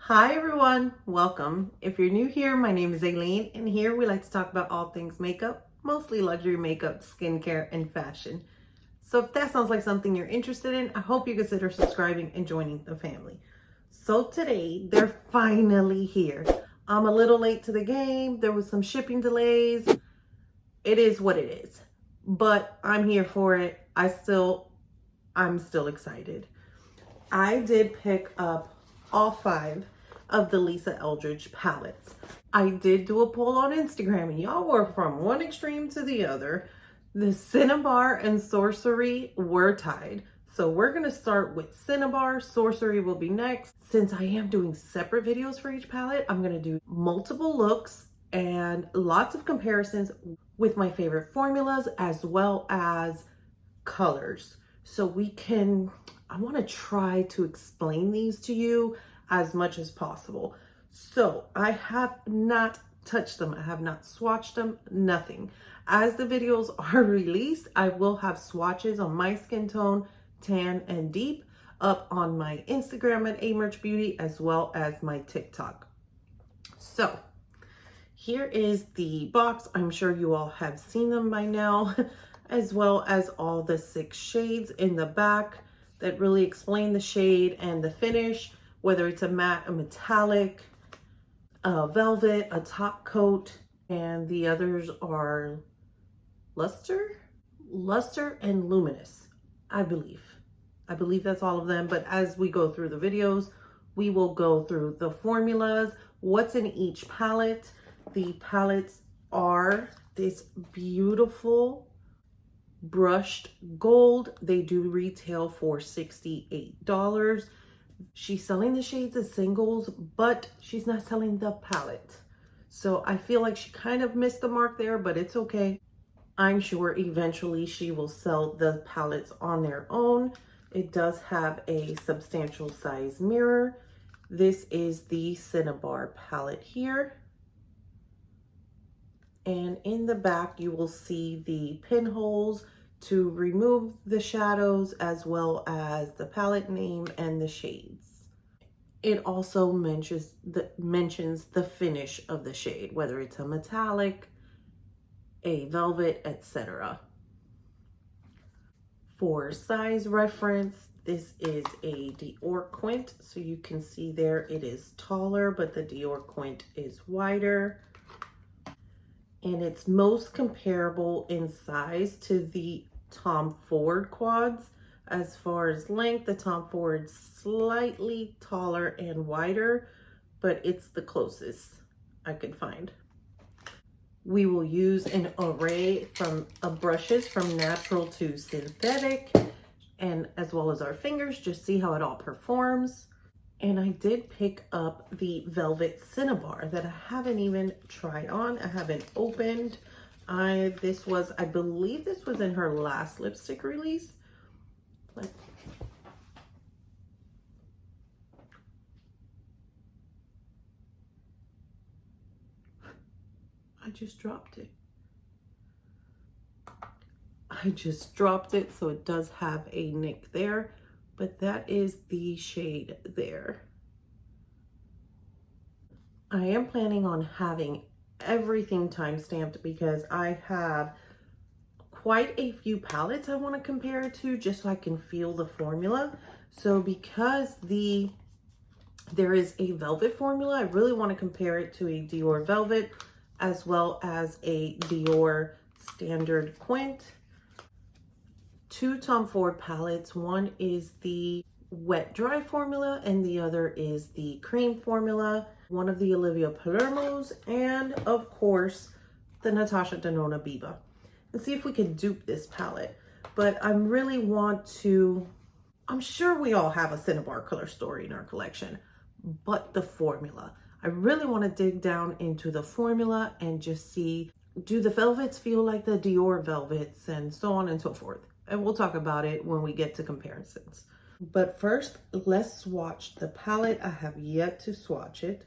Hi everyone, welcome. If you're new here, my name is Aileen, and here we like to talk about all things makeup, mostly luxury makeup, skincare, and fashion. So if that sounds like something you're interested in, I hope you consider subscribing and joining the family. So today, they're finally here. I'm a little late to the game. There was some shipping delays. It is what it is, but I'm here for it. I'm still excited. I did pick up all 5 of the Lisa Eldridge palettes. I did do a poll on Instagram and y'all were from one extreme to the other. The Cinnabar and Sorcery were tied. So we're gonna start with Cinnabar. Sorcery will be next. Since I am doing separate videos for each palette, I'm gonna do multiple looks and lots of comparisons with my favorite formulas as well as colors. So I want to try to explain these to you as much as possible. So I have not touched them. I have not swatched them, nothing. As the videos are released, I will have swatches on my skin tone, tan and deep, up on my Instagram at Amerch Beauty as well as my TikTok. So here is the box. I'm sure you all have seen them by now, as well as all the 6 shades in the back that really explain the shade and the finish, whether it's a matte, a metallic, a velvet, a top coat, and the others are luster and luminous, I believe. I believe that's all of them, but as we go through the videos, we will go through the formulas, what's in each palette. The palettes are this beautiful brushed gold. They do retail for $68. She's selling the shades as singles, but she's not selling the palette. So I feel like she kind of missed the mark there, but it's okay. I'm sure eventually she will sell the palettes on their own. It does have a substantial size mirror. This is the Cinnabar palette here. And in the back, you will see the pinholes to remove the shadows as well as the palette name and the shades. It also mentions the finish of the shade, whether it's a metallic, a velvet, etc. For size reference, this is a Dior Quint. So you can see there it is taller, but the Dior Quint is wider. And it's most comparable in size to the Tom Ford quads. As far as length, the Tom Ford's slightly taller and wider, but it's the closest I could find. We will use an array of brushes from natural to synthetic, and as well as our fingers, just see how it all performs. And I did pick up the Velvet Cinnabar that I haven't even tried on. I haven't opened. I believe this was in her last lipstick release. But I just dropped it. So it does have a nick there, but that is the shade there. I am planning on having everything time-stamped because I have quite a few palettes I want to compare it to, just so I can feel the formula. So because there is a velvet formula, I really want to compare it to a Dior Velvet as well as a Dior Standard Quint. 2 Tom Ford palettes. One is the wet dry formula and the other is the cream formula. One of the Olivia Palermo's, and of course the Natasha Denona Biba. And see if we can dupe this palette. But I'm sure we all have a Cinnabar color story in our collection, but the formula. I really want to dig down into the formula and just see, do the velvets feel like the Dior velvets, and so on and so forth. And we'll talk about it when we get to comparisons. But first, let's swatch the palette. I have yet to swatch it.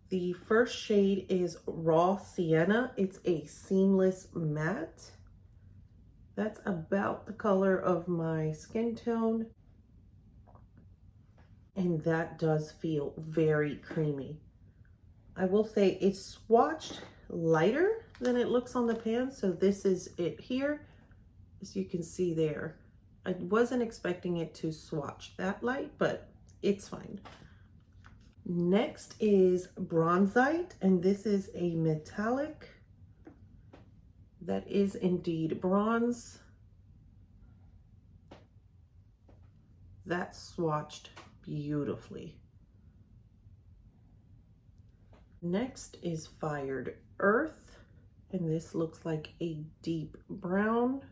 The first shade is Raw Sienna. It's a seamless matte. That's about the color of my skin tone. and that does feel very creamy. I will say it's swatched lighter than it looks on the pan, so this is it here, as you can see there. I wasn't expecting it to swatch that light, but it's fine. Next is bronzite, and this is a metallic that is indeed bronze. That's swatched beautifully. Next is fired earth, and this looks like a deep brown,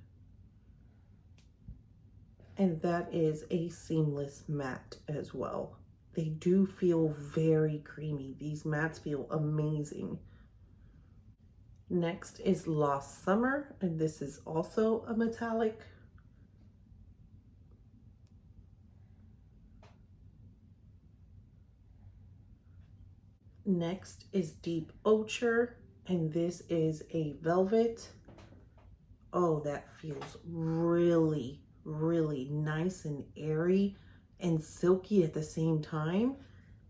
and that is a seamless matte as well. They do feel very creamy. These mattes feel amazing. Next is Lost Summer, and this is also a metallic. Next is Deep Ochre, and this is a velvet. Oh, that feels really, really nice and airy and silky at the same time.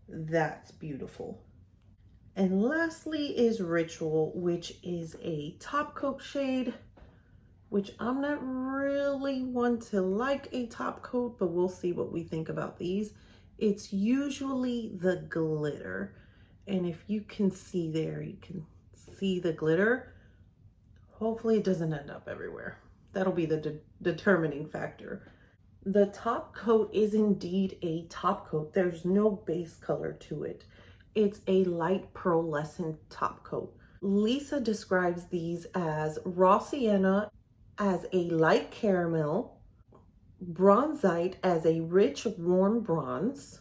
That's beautiful. And lastly is Ritual, which is a top coat shade, which I'm not really one to like a top coat, but we'll see what we think about these. It's usually the glitter. And if you can see there, you can see the glitter. Hopefully it doesn't end up everywhere. That'll be the determining factor. The top coat is indeed a top coat. There's no base color to it. It's a light pearlescent top coat. Lisa describes these as raw sienna as a light caramel, bronzite as a rich warm bronze,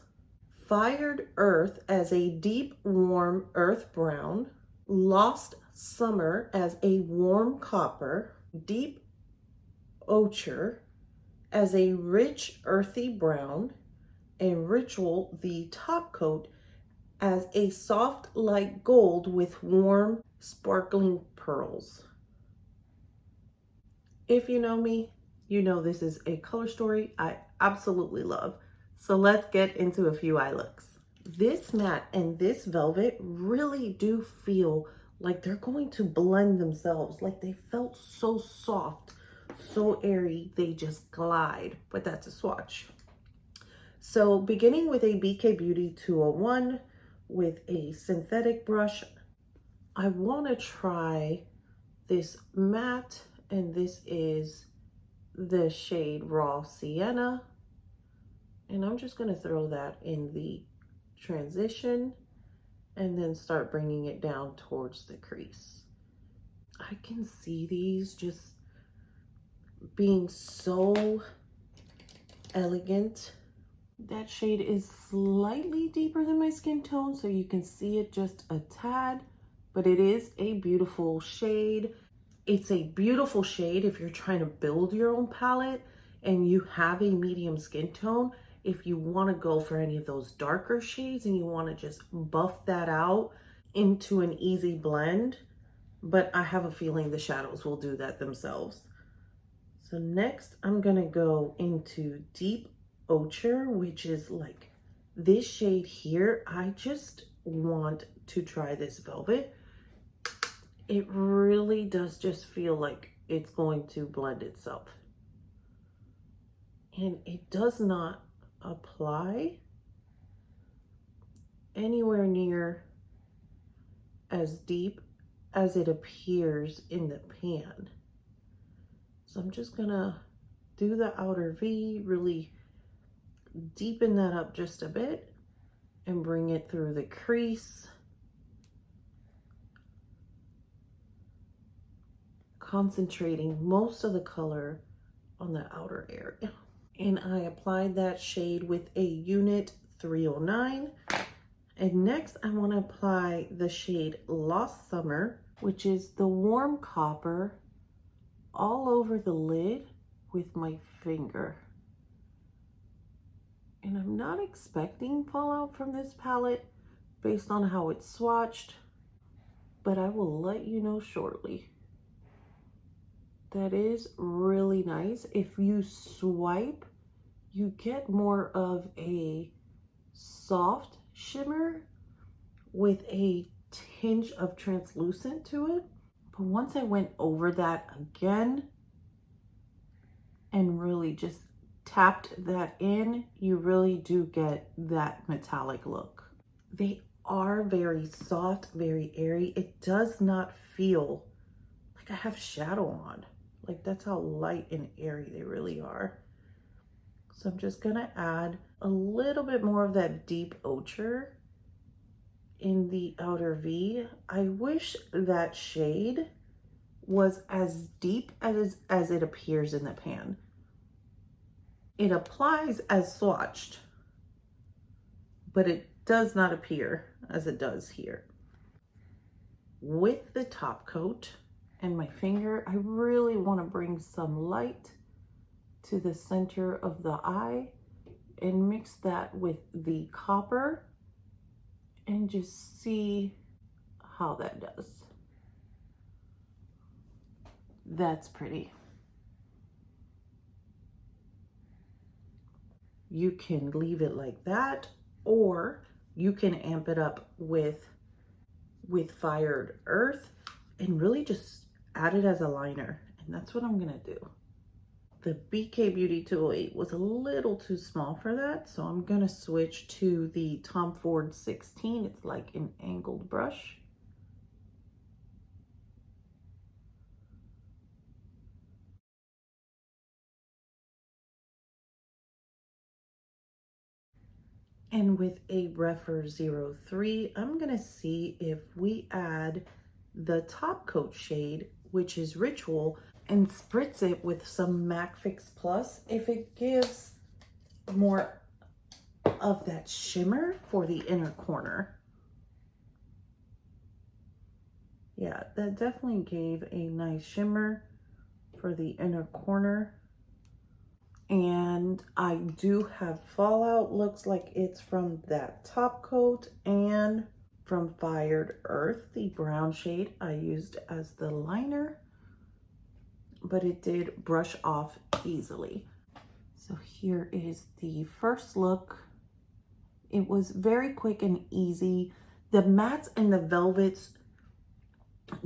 fired earth as a deep warm earth brown, lost summer as a warm copper, deep ochre as a rich earthy brown, and Ritual, the top coat, as a soft light gold with warm sparkling pearls. If you know me, you know this is a color story I absolutely love. So let's get into a few eye looks. This matte and this velvet really do feel like they're going to blend themselves. Like they felt so soft, so airy, they just glide, but that's a swatch. So beginning with a BK Beauty 201 with a synthetic brush, I want to try this matte, and this is the shade Raw Sienna. And I'm just going to throw that in the transition and then start bringing it down towards the crease. I can see these just being so elegant. That shade is slightly deeper than my skin tone, so you can see it just a tad, but it is a beautiful shade. It's a beautiful shade if you're trying to build your own palette and you have a medium skin tone. If you want to go for any of those darker shades and you want to just buff that out into an easy blend, but I have a feeling the shadows will do that themselves. So next I'm going to go into Deep Ochre, which is like this shade here. I just want to try this velvet. It really does just feel like it's going to blend itself. And it does not apply anywhere near as deep as it appears in the pan. So I'm just gonna do the outer V, really deepen that up just a bit and bring it through the crease. Concentrating most of the color on the outer area. And I applied that shade with a unit 309. And next I want to apply the shade Lost Summer, which is the warm copper, all over the lid with my finger. And I'm not expecting fallout from this palette based on how it's swatched, but I will let you know shortly. That is really nice. If you swipe, you get more of a soft shimmer with a tinge of translucent to it. But once I went over that again and really just tapped that in, you really do get that metallic look. They are very soft, very airy. It does not feel like I have shadow on. Like, that's how light and airy they really are. So I'm just gonna add a little bit more of that deep ochre in the outer V. I wish that shade was as deep as it appears in the pan. It applies as swatched, but it does not appear as it does here. With the top coat and my finger, I really want to bring some light to the center of the eye and mix that with the copper and just see how that does. That's pretty. You can leave it like that, or you can amp it up with fired earth and really just add it as a liner. And that's what I'm gonna do. The BK Beauty 208 was a little too small for that, so I'm gonna switch to the Tom Ford 16. It's like an angled brush. And with a Refer 03, I'm gonna see if we add the top coat shade, which is Ritual, and spritz it with some MAC Fix Plus, if it gives more of that shimmer for the inner corner. Yeah, that definitely gave a nice shimmer for the inner corner. And I do have fallout. Looks like it's from that top coat and from Fired Earth, the brown shade I used as the liner, but it did brush off easily. So here is the first look. It was very quick and easy. The mattes and the velvets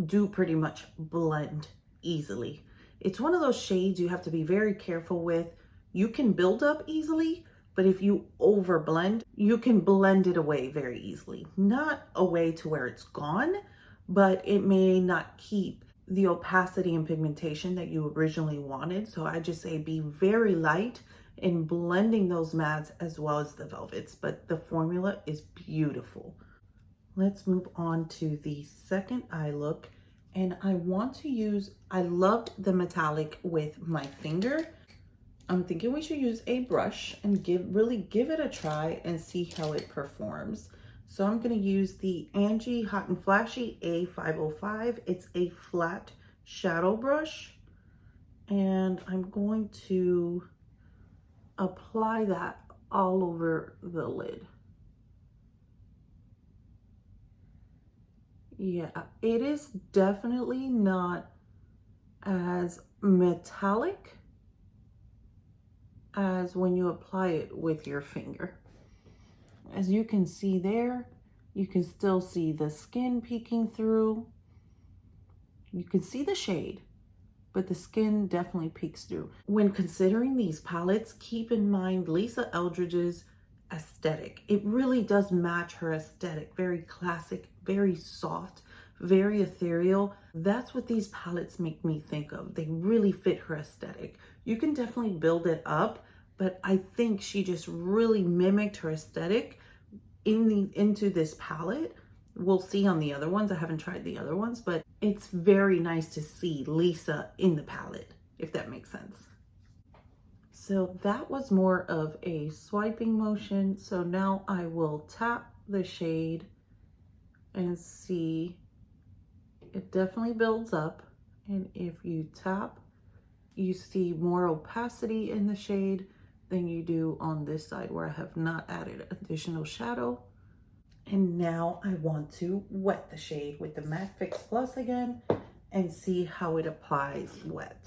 do pretty much blend easily. It's one of those shades you have to be very careful with. You can build up easily, but if you over blend, you can blend it away very easily. Not away to where it's gone, but it may not keep the opacity and pigmentation that you originally wanted. So I just say be very light in blending those mattes as well as the velvets, but the formula is beautiful. Let's move on to the second eye look. And I want to use, I loved the metallic with my finger. I'm thinking we should use a brush and really give it a try and see how it performs. So I'm going to use the Angie Hot and Flashy A505. It's a flat shadow brush. And I'm going to apply that all over the lid. Yeah, it is definitely not as metallic as when you apply it with your finger. As you can see there, you can still see the skin peeking through. You can see the shade, but the skin definitely peeks through. When considering these palettes, keep in mind Lisa Eldridge's aesthetic. It really does match her aesthetic. Very classic, very soft, very ethereal. That's what these palettes make me think of. They really fit her aesthetic. You can definitely build it up, but I think she just really mimicked her aesthetic into this palette. We'll see on the other ones. I haven't tried the other ones, but it's very nice to see Lisa in the palette, if that makes sense. So that was more of a swiping motion. So now I will tap the shade and see it definitely builds up. And if you tap, you see more opacity in the shade than you do on this side where I have not added additional shadow. And now I want to wet the shade with the MAC Fix Plus again and see how it applies wet.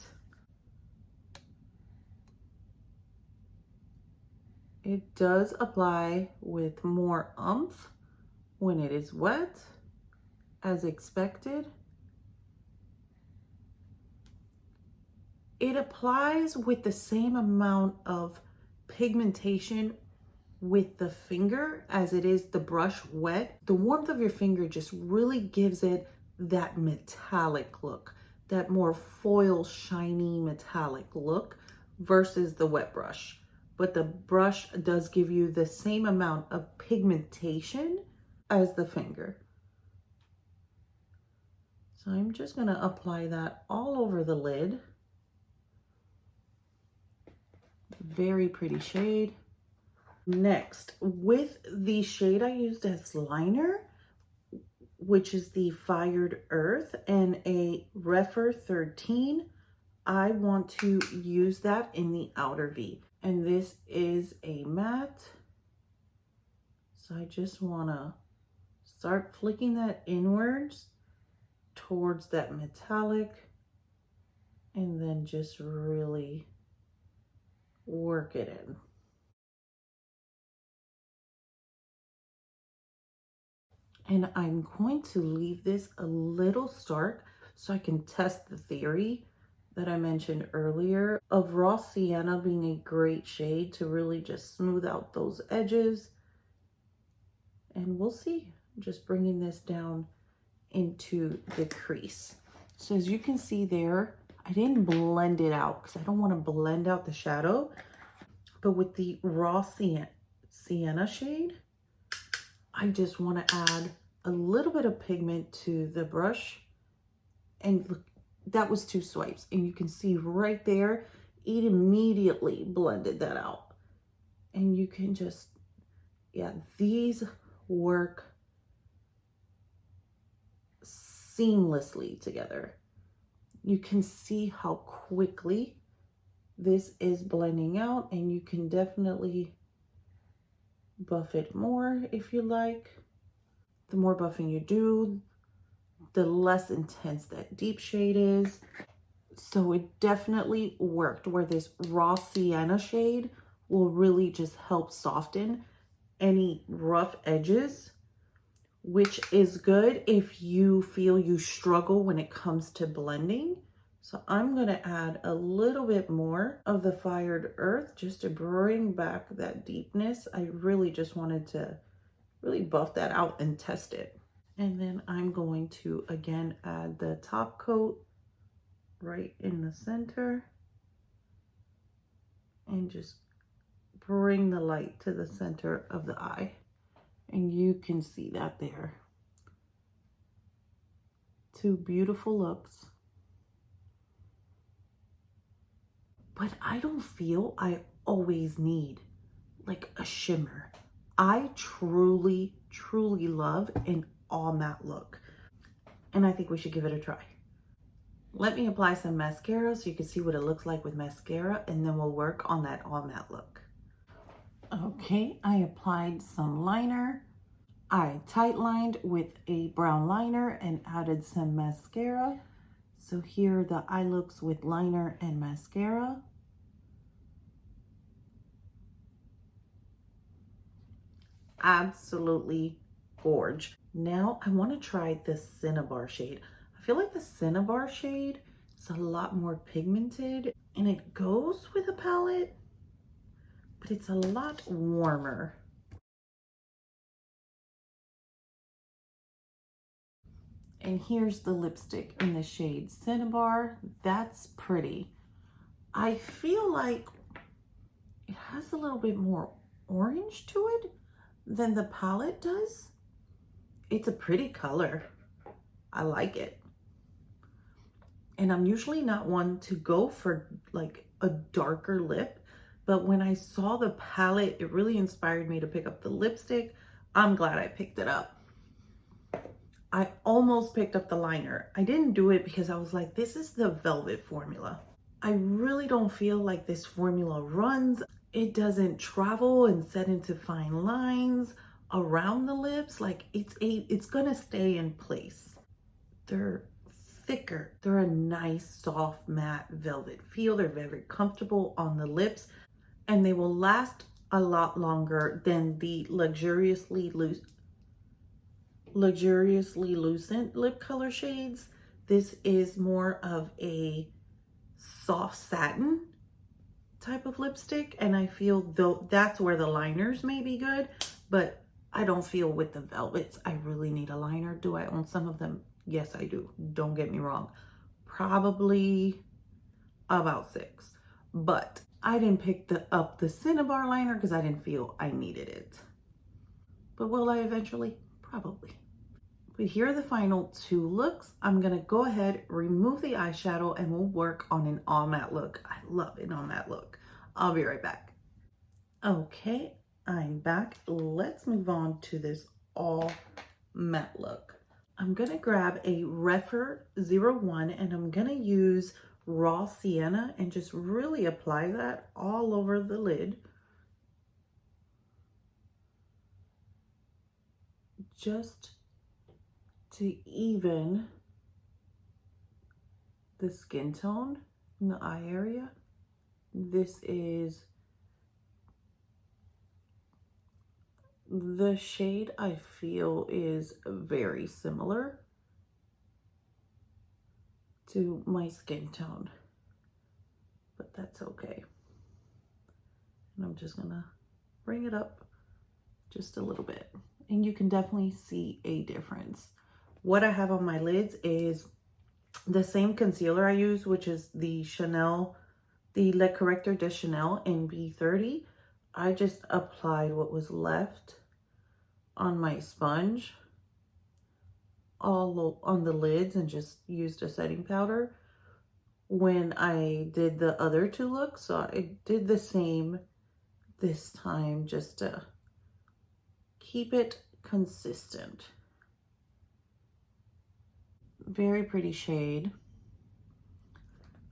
It does apply with more oomph when it is wet, as expected. It applies with the same amount of pigmentation with the finger as it is the brush wet. The warmth of your finger just really gives it that metallic look, that more foil shiny metallic look versus the wet brush. But the brush does give you the same amount of pigmentation as the finger. So I'm just gonna apply that all over the lid. Very pretty shade. Next, with the shade I used as liner, which is the Fired Earth and a Refer 13, I want to use that in the outer V. And this is a matte. So I just wanna start flicking that inwards towards that metallic and then just really work it in. And I'm going to leave this a little stark so I can test the theory that I mentioned earlier of raw sienna being a great shade to really just smooth out those edges. And we'll see, just bringing this down into the crease. So as you can see there, I didn't blend it out because I don't want to blend out the shadow, but with the raw sienna shade, I just want to add a little bit of pigment to the brush. And look, that was 2 swipes. And you can see right there, it immediately blended that out. And you can just, yeah, these work seamlessly together. You can see how quickly this is blending out, and you can definitely buff it more if you like. The more buffing you do, the less intense that deep shade is. So it definitely worked where this raw sienna shade will really just help soften any rough edges, which is good if you feel you struggle when it comes to blending. So I'm going to add a little bit more of the Fired Earth just to bring back that deepness. I really just wanted to really buff that out and test it. And then I'm going to again add the top coat right in the center and just bring the light to the center of the eye. And you can see that there. 2 beautiful looks. But I don't feel I always need like a shimmer. I truly, truly love an all matte look. And I think we should give it a try. Let me apply some mascara so you can see what it looks like with mascara, and then we'll work on that all matte look. Okay, I applied some liner. I tight lined with a brown liner and added some mascara. So here are the eye looks with liner and mascara. Absolutely gorge. Now I want to try the Cinnabar shade. I feel like the Cinnabar shade is a lot more pigmented and it goes with the palette, but it's a lot warmer. And here's the lipstick in the shade Cinnabar. That's pretty. I feel like it has a little bit more orange to it than the palette does. It's a pretty color. I like it. And I'm usually not one to go for like a darker lip, but when I saw the palette, it really inspired me to pick up the lipstick. I'm glad I picked it up. I almost picked up the liner. I didn't do it because I was like, this is the Velvet formula. I really don't feel like this formula runs. It doesn't travel and set into fine lines around the lips. Like it's gonna stay in place. They're thicker. They're a nice, soft, matte velvet feel. They're very comfortable on the lips and they will last a lot longer than the luxuriously lucent lip color shades. This is more of a soft satin type of lipstick, and I feel though that's where the liners may be good, but I don't feel with the velvets I really need a liner. Do I own some of them? Yes, I do. Don't get me wrong. Probably about 6, but I didn't pick up the Cinnabar liner because I didn't feel I needed it. But will I eventually? Probably. But here are the final 2 looks. I'm gonna go ahead, remove the eyeshadow, and we'll work on an all matte look. I love an all matte look. I'll be right back. Okay, I'm back. Let's move on to this all matte look. I'm gonna grab a Refer 01 and I'm gonna use raw sienna and just really apply that all over the lid. Just to even the skin tone in the eye area. This is the shade I feel is very similar to my skin tone, but that's okay. And I'm just gonna bring it up just a little bit, and you can definitely see a difference. What I have on my lids is the same concealer I use, which is the Chanel, the Le Corrector de Chanel in B30. I just applied what was left on my sponge all on the lids and just used a setting powder when I did the other 2 looks. So I did the same this time just to keep it consistent. Very pretty shade.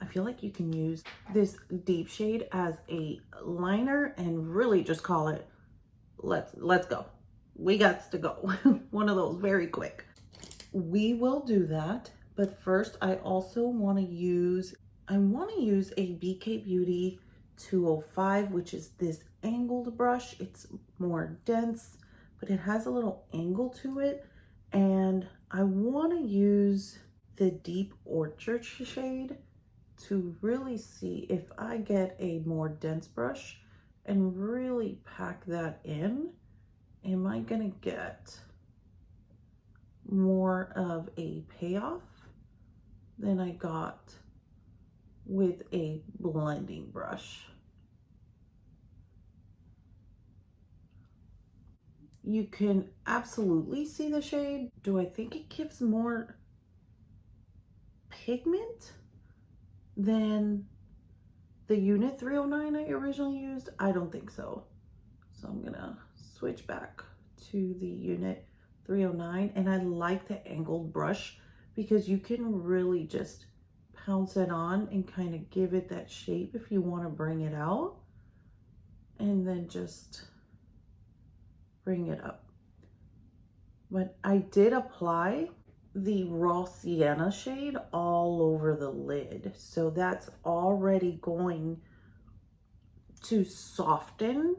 I feel like you can use this deep shade as a liner and really just call it, let's go. We got to go. One of those very quick. We will do that, but first I also want to use a BK Beauty 205, which is this angled brush. It's more dense, but it has a little angle to it, and I want to use the Deep Orchard shade to really see if I get a more dense brush and really pack that in. Am I gonna get more of a payoff than I got with a blending brush? You can absolutely see the shade. Do I think it gives more pigment than the Unit 309 I originally used? I don't think so. So I'm gonna switch back to the Unit 309, and I like the angled brush because you can really just pounce it on and kind of give it that shape if you want to bring it out, and then just bring it up. But I did apply the raw sienna shade all over the lid, so that's already going to soften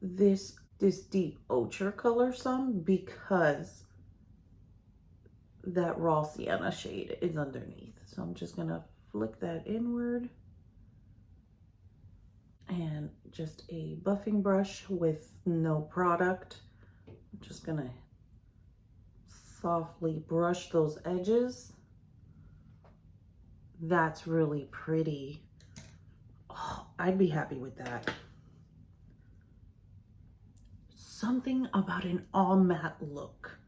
this deep ochre color some, because that raw sienna shade is underneath. So I'm just gonna flick that inward, and just a buffing brush with no product. I'm just gonna softly brush those edges. That's really pretty. Oh, I'd be happy with that. Something about an all matte look.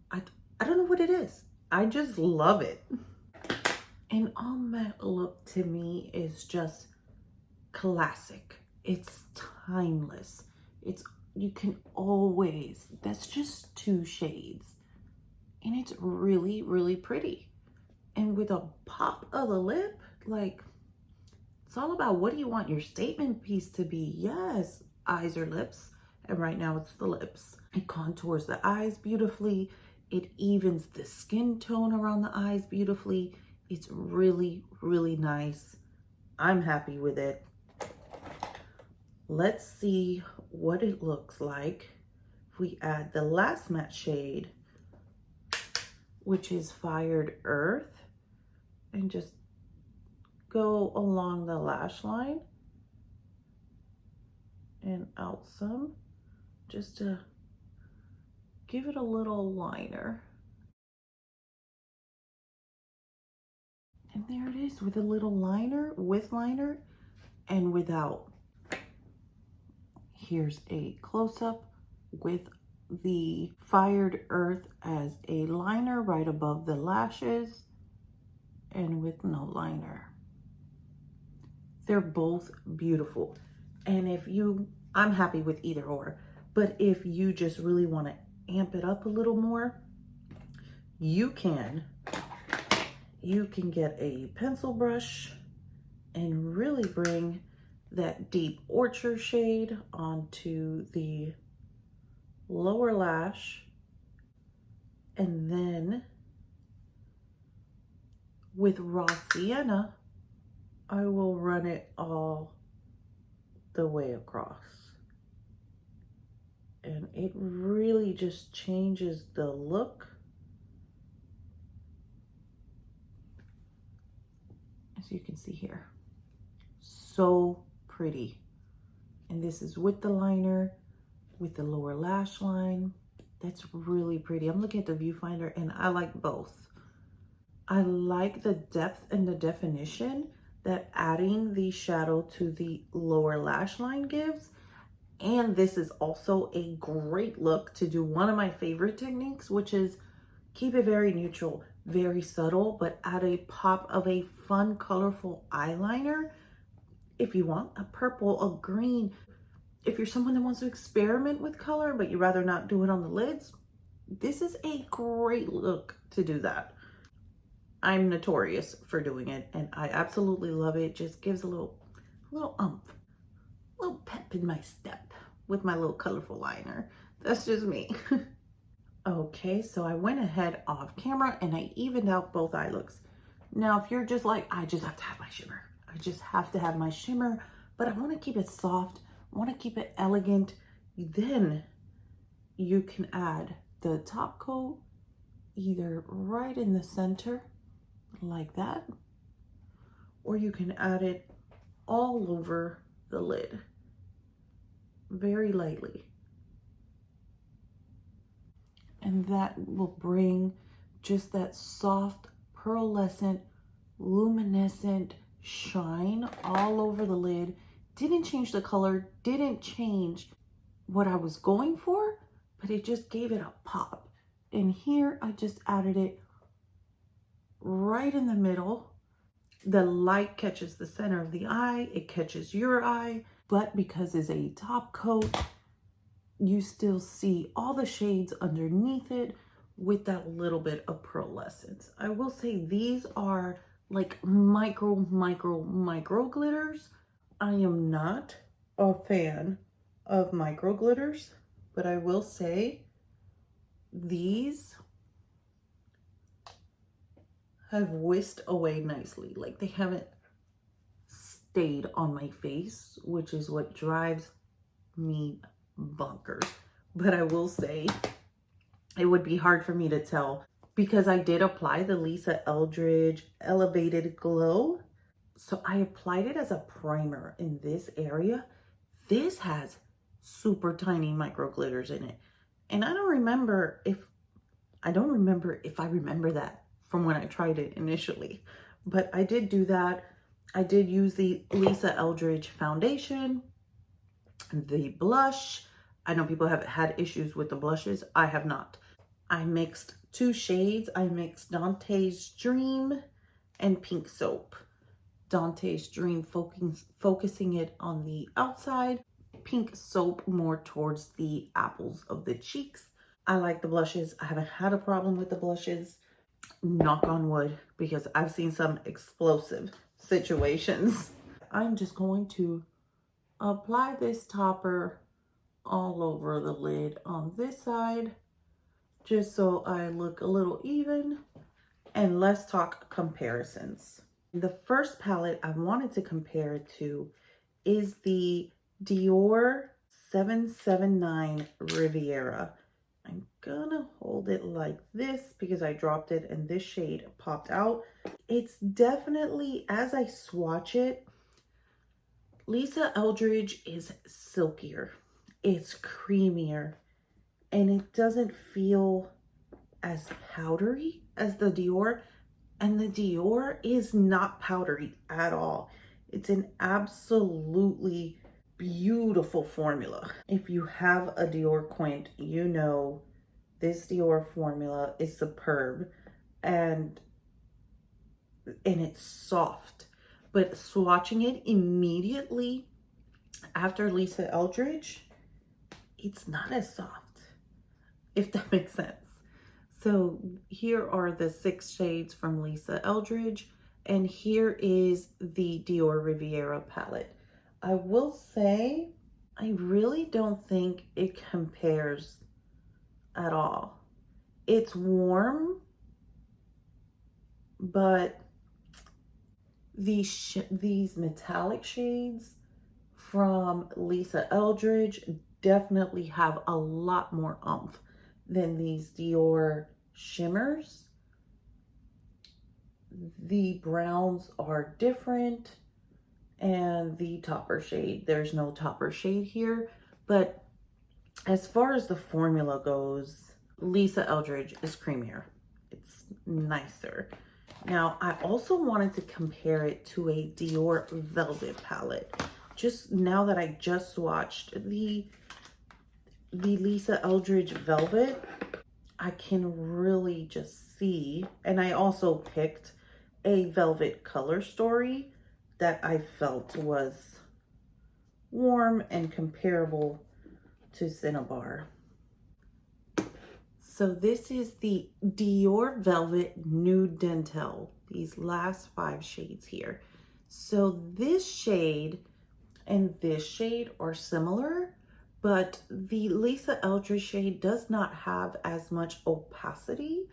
I don't know what it is. I just love it. An all matte look to me is just classic. It's timeless. You can always, that's just 2 shades. And it's really, really pretty. And with a pop of the lip, like, it's all about what do you want your statement piece to be? Yes, eyes or lips. And right now it's the lips. It contours the eyes beautifully. It evens the skin tone around the eyes beautifully. It's really, really nice. I'm happy with it. Let's see what it looks like if we add the last matte shade, which is Fired Earth, and just go along the lash line and out some, just to give it a little liner. And there it is with a little liner, with liner and without. Here's a close-up with the Fired Earth as a liner right above the lashes and with no liner. They're both beautiful. And if you, I'm happy with either or, but if you just really want to amp it up a little more, you can get a pencil brush and really bring that deep orchard shade onto the lower lash. And then with raw sienna, I will run it all the way across. And it really just changes the look. As you can see here, so pretty. And this is with the liner, with the lower lash line. That's really pretty. I'm looking at the viewfinder and I like both. I like the depth and the definition that adding the shadow to the lower lash line gives. And this is also a great look to do one of my favorite techniques, which is keep it very neutral, very subtle, but add a pop of a fun, colorful eyeliner. If you want a purple, a green, if you're someone that wants to experiment with color, but you'd rather not do it on the lids, this is a great look to do that. I'm notorious for doing it and I absolutely love it. Just gives a little umph, a little pep in my step with my little colorful liner. That's just me. Okay, so I went ahead off camera and I evened out both eye looks. Now, if you're just like, I just have to have my shimmer. I just have to have my shimmer, but I want to keep it soft. I want to keep it elegant. Then you can add the top coat either right in the center like that, or you can add it all over the lid very lightly. And that will bring just that soft, pearlescent, luminescent shine all over the lid. Didn't change the color, didn't change what I was going for, but it just gave it a pop. And here I just added it right in the middle. The light catches the center of the eye, it catches your eye, but because it's a top coat, you still see all the shades underneath it with that little bit of pearlescence. I will say these are like micro glitters. I am not a fan of micro glitters, but I will say these have whisked away nicely. Like they haven't stayed on my face, which is what drives me bonkers. But I will say it would be hard for me to tell because I did apply the Lisa Eldridge Elevated Glow. So I applied it as a primer in this area. This has super tiny micro glitters in it. And I don't remember if I remember that from when I tried it initially, but I did do that. I did use the Lisa Eldridge foundation, the blush. I know people have had issues with the blushes. I have not. I mixed two shades. I mixed Dante's Dream and Pink Soap. Dante's Dream focusing it on the outside. Pink Soap more towards the apples of the cheeks. I like the blushes. I haven't had a problem with the blushes. Knock on wood, because I've seen some explosive situations. I'm just going to apply this topper all over the lid on this side, just so I look a little even. And let's talk comparisons. The first palette I wanted to compare it to is the Dior 779 Riviera. I'm gonna hold it like this because I dropped it and this shade popped out. It's definitely, as I swatch it, Lisa Eldridge is silkier. It's creamier and it doesn't feel as powdery as the Dior. And the Dior is not powdery at all. It's an absolutely beautiful formula. If you have a Dior Quint, you know this Dior formula is superb and it's soft. But swatching it immediately after Lisa Eldridge, it's not as soft, if that makes sense. So here are the 6 shades from Lisa Eldridge, and here is the Dior Riviera palette. I will say, I really don't think it compares at all. It's warm, but these metallic shades from Lisa Eldridge definitely have a lot more oomph than these Dior shimmers. The browns are different, and the topper shade, there's no topper shade here, but as far as the formula goes, Lisa Eldridge is creamier. It's nicer. Now, I also wanted to compare it to a Dior Velvet palette. Just now that I just swatched the Lisa Eldridge Velvet, I can really just see, and I also picked a velvet color story that I felt was warm and comparable to Cinnabar. So this is the Dior Velvet Nude Dentel, these last 5 shades here. So this shade and this shade are similar, but the Lisa Eldridge shade does not have as much opacity,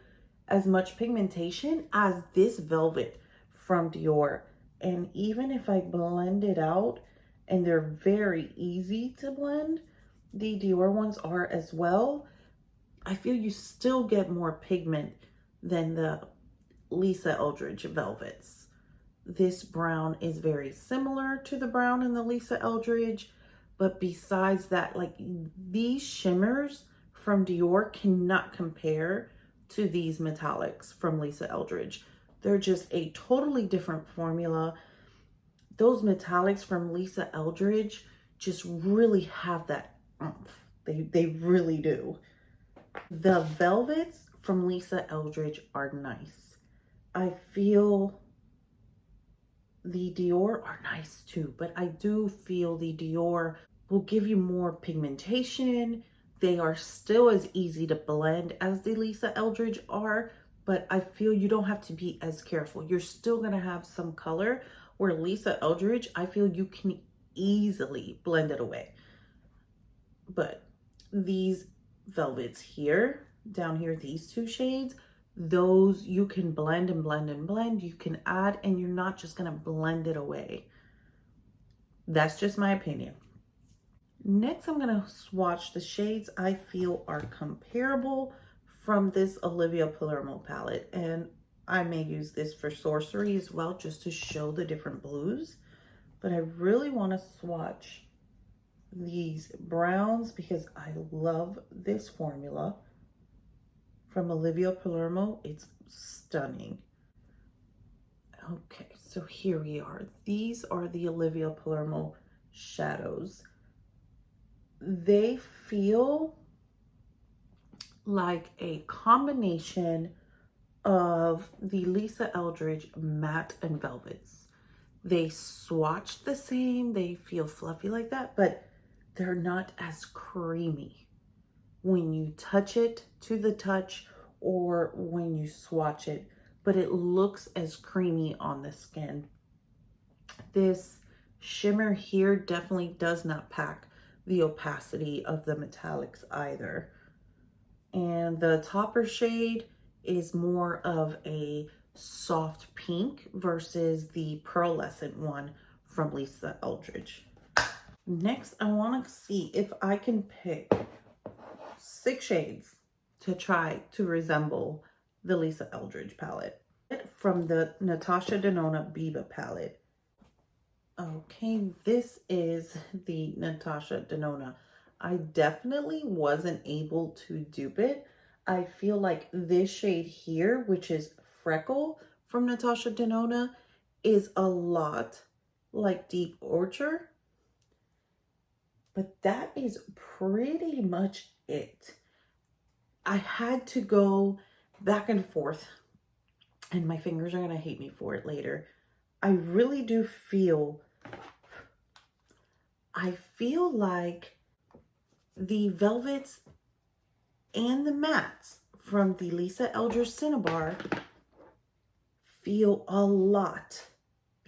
as much pigmentation as this velvet from Dior. And even if I blend it out, and they're very easy to blend, the Dior ones are as well, I feel you still get more pigment than the Lisa Eldridge velvets. This brown is very similar to the brown in the Lisa Eldridge, but besides that, like, these shimmers from Dior cannot compare to these metallics from Lisa Eldridge. They're just a totally different formula. Those metallics from Lisa Eldridge just really have that oomph. They really do. The velvets from Lisa Eldridge are nice. I feel the Dior are nice too, but I do feel the Dior will give you more pigmentation. They are still as easy to blend as the Lisa Eldridge are, but I feel you don't have to be as careful. You're still gonna have some color, where Lisa Eldridge, I feel you can easily blend it away. But these velvets here, down here, these 2 shades, those you can blend and blend and blend. You can add, and you're not just gonna blend it away. That's just my opinion. Next, I'm gonna swatch the shades I feel are comparable from this Olivia Palermo palette. And I may use this for Sorcery as well, just to show the different blues. But I really wanna swatch these browns because I love this formula from Olivia Palermo. It's stunning. Okay, so here we are. These are the Olivia Palermo shadows. They feel like a combination of the Lisa Eldridge matte and velvets. They swatch the same, they feel fluffy like that, but they're not as creamy when you touch it to the touch or when you swatch it, but it looks as creamy on the skin. This shimmer here definitely does not pack the opacity of the metallics either. And the topper shade is more of a soft pink versus the pearlescent one from Lisa Eldridge. Next, I want to see if I can pick 6 shades to try to resemble the Lisa Eldridge palette from the Natasha Denona Biba palette. Okay, this is the Natasha Denona. I definitely wasn't able to dupe it. I feel like this shade here, which is Freckle from Natasha Denona, is a lot like Deep Orchard, but that is pretty much it. I had to go back and forth, and my fingers are going to hate me for it later. I really do feel, like the velvets and the mattes from the Lisa Eldridge Cinnabar feel a lot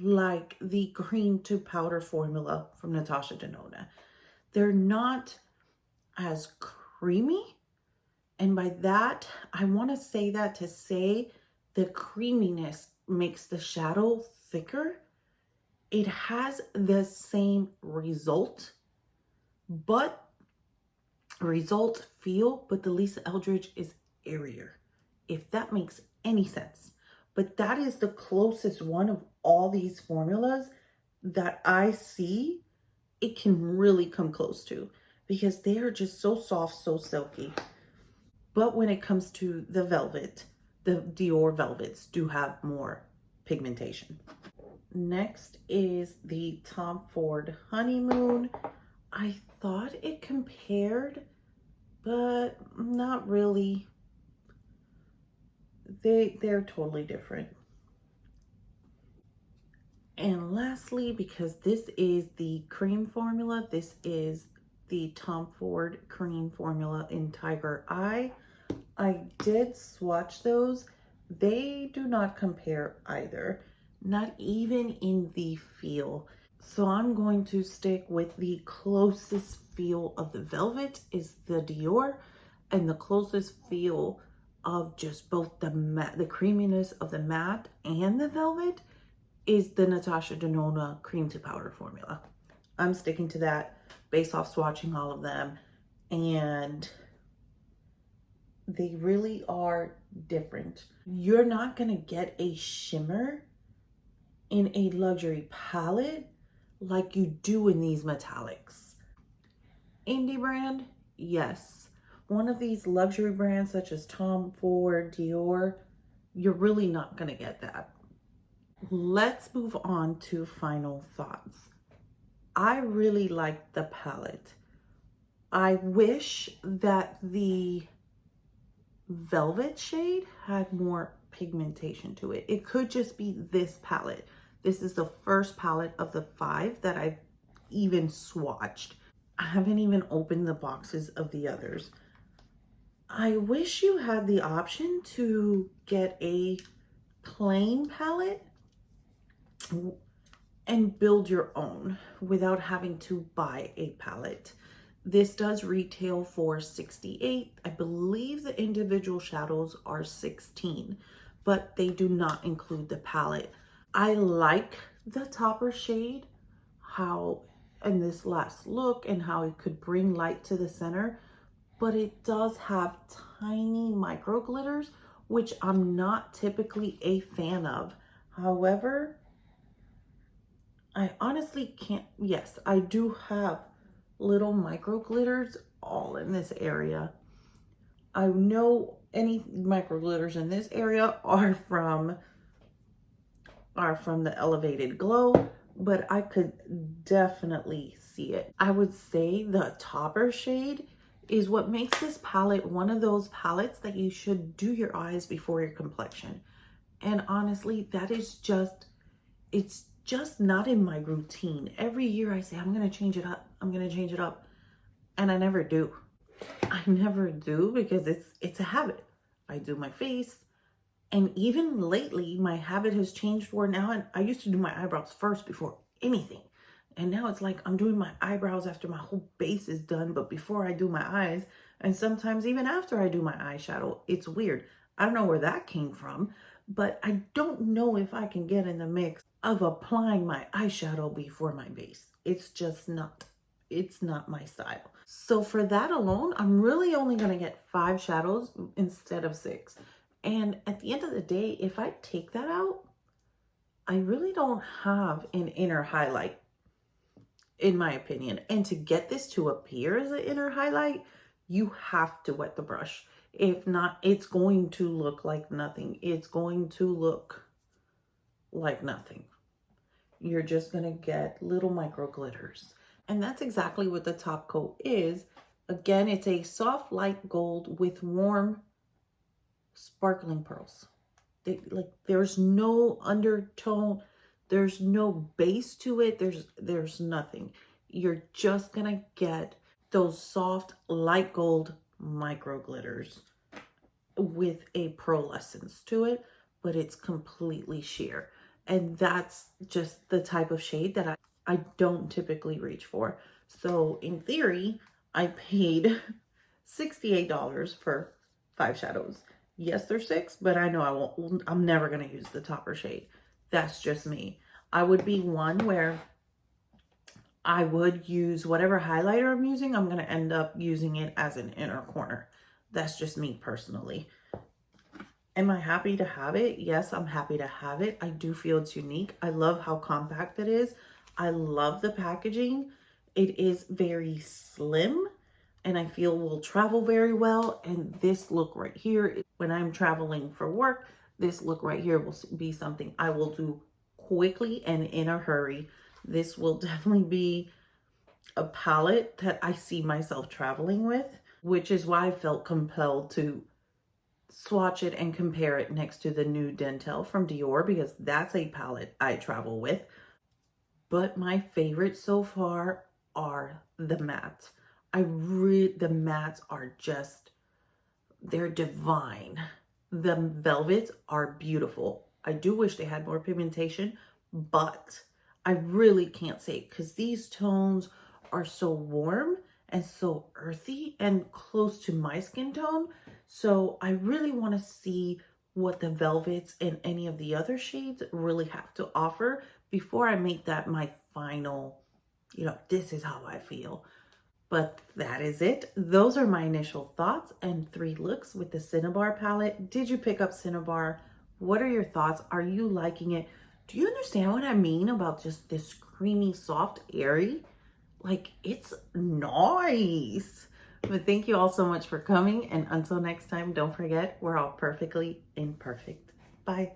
like the cream to powder formula from Natasha Denona. They're not as creamy. And by that, I want to say that to say the creaminess makes the shadow thicker. It has the same result, but the Lisa Eldridge is airier, if that makes any sense. But that is the closest one of all these formulas that I see it can really come close to, because they are just so soft, so silky. But when it comes to the velvet, the Dior velvets do have more pigmentation. Next is the Tom Ford Honeymoon. I thought it compared, but not really. They're totally different. And lastly, because this is the cream formula, this is the Tom Ford cream formula in Tiger Eye. I did swatch those. They do not compare either, not even in the feel. So I'm going to stick with the closest feel of the velvet is the Dior, and the closest feel of just both the matte, the creaminess of the matte and the velvet is the Natasha Denona cream to powder formula. I'm sticking to that based off swatching all of them, and they really are different. You're not gonna get a shimmer in a luxury palette like you do in these metallics. Indie brand, yes. One of these luxury brands such as Tom Ford, Dior, you're really not gonna get that. Let's move on to final thoughts. I really like the palette. I wish that the velvet shade had more pigmentation to it. It could just be this palette. This is the first palette of the 5 that I've even swatched. I haven't even opened the boxes of the others. I wish you had the option to get a plain palette and build your own without having to buy a palette. This does retail for $68. I believe the individual shadows are $16, but they do not include the palette. I like the topper shade, how in this last look and how it could bring light to the center, but it does have tiny micro glitters, which I'm not typically a fan of. However, I honestly can't, yes, I do have little micro glitters all in this area. I know any micro glitters in this area are from the Elevated Glow, but I could definitely see it. I would say the topper shade is what makes this palette one of those palettes that you should do your eyes before your complexion. And honestly, that is just, it's just not in my routine. Every year I say, I'm going to change it up. I'm going to change it up. And I never do. I never do because it's a habit. I do my face. And even lately, my habit has changed where now I used to do my eyebrows first before anything. And now it's like I'm doing my eyebrows after my whole base is done, but before I do my eyes. And sometimes even after I do my eyeshadow. It's weird. I don't know where that came from, but I don't know if I can get in the mix of applying my eyeshadow before my base. It's just not. it's not my style. So for that alone, I'm really only going to get 5 shadows instead of 6. And at the end of the day, if I take that out, I really don't have an inner highlight, in my opinion. And to get this to appear as an inner highlight, you have to wet the brush. If not, it's going to look like nothing. It's going to look like nothing. You're just going to get little micro glitters. And that's exactly what the top coat is. Again, it's a soft light gold with warm sparkling pearls. There's no undertone, there's no base to it, there's nothing. You're just gonna get those soft light gold micro glitters with a pearlescence to it, but it's completely sheer. And that's just the type of shade that I don't typically reach for. So in theory, I paid $68 for 5 shadows. Yes, they're 6, but I know I'm never going to use the topper shade. That's just me. I would be one where I would use whatever highlighter I'm using. I'm going to end up using it as an inner corner. That's just me personally. Am I happy to have it? Yes, I'm happy to have it. I do feel it's unique. I love how compact it is. I love the packaging. It is very slim and I feel will travel very well. And this look right here, when I'm traveling for work, this look right here will be something I will do quickly and in a hurry. This will definitely be a palette that I see myself traveling with, which is why I felt compelled to swatch it and compare it next to the new Dentel from Dior, because that's a palette I travel with. But my favorites so far are the mattes. The mattes are just, they're divine. The velvets are beautiful. I do wish they had more pigmentation, but I really can't say because these tones are so warm and so earthy and close to my skin tone. So I really want to see what the velvets and any of the other shades really have to offer before I make that my final, this is how I feel. But that is it. Those are my initial thoughts and 3 looks with the Cinnabar palette. Did you pick up Cinnabar? What are your thoughts? Are you liking it? Do you understand what I mean about just this creamy, soft, airy? Like, it's nice. But thank you all so much for coming. And until next time, don't forget, we're all perfectly imperfect. Bye.